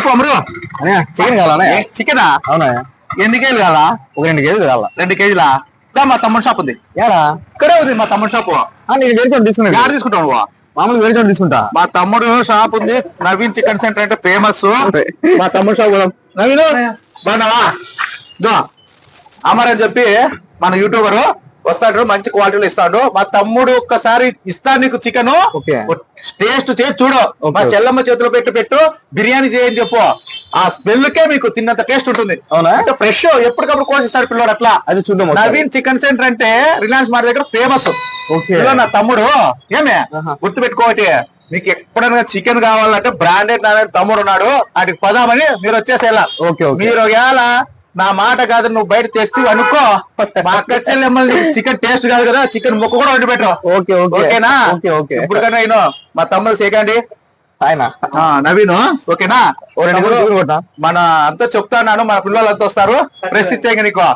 చెప్పు అమరు. చికెన్ కావాలా? చికెనా? అవునా? ఎన్ని కేజీలు కావాలా? ఒక 2 కేజీలు కావాలా? 2 కేజీలా? మా తమ్ముడు షాప్ ఉంది. ఏడా? ఇక్కడే ఉంది మా తమ్ముడు షాపు. నేను వేరే చోట తీసుకున్నా. యాడ తీసుకుంటావు నువ్వు? మామూలు వేరే చోట తీసుకుంటా. మా తమ్ముడు షాప్ ఉంది, నవీన్ చికెన్ సెంటర్ అంటే ఫేమస్. మా తమ్ముడు షాప్ నవీన్ బాగున్నావా? అమర్ అని చెప్పి మన యూట్యూబర్ వస్తాడు, మంచి క్వాలిటీలో ఇస్తాడు. మా తమ్ముడు ఒక్కసారి ఇస్తాను నీకు చికెన్, టేస్ట్ చేసి చూడు. మా చెల్లమ్మ చేతిలో పెట్టు బిర్యానీ చేయని చెప్పు. ఆ స్మెల్ కే మీకు తిన్నంత టేస్ట్ ఉంటుంది. అవునా? అంటే ఫ్రెష్ ఎప్పటికప్పుడు కోసిస్తాడు పిల్లడు. అట్లా అది చూద్దాం. నవీన్ చికెన్ సెంటర్ అంటే రిలయన్స్ మార్ట్ దగ్గర ఫేమస్. నా తమ్ముడు ఏమే గుర్తు పెట్టుకోటి. మీకు ఎప్పుడైనా చికెన్ కావాలంటే బ్రాండెడ్ తమ్ముడు ఉన్నాడు, వాటికి పదామని మీరు వచ్చేసేలా. మీరు ఎలా నా మాట కాదు, నువ్వు బయట తెచ్చి అనుకో. మా అక్క చెల్లెమ్మల్ని చికెన్ టేస్ట్ కాదు కదా, చికెన్ ముక్క కూడా వండి పెట్టు. ఓకేనా? ఇప్పుడు కన్నా నేను మా తమ్ముడు సేకండి ఆయన నవీన్. ఓకేనా? మన అంతా చెప్తాను, మన పిల్లలు అంతా వస్తారు. ప్రెస్ ఇచ్చే నీకు.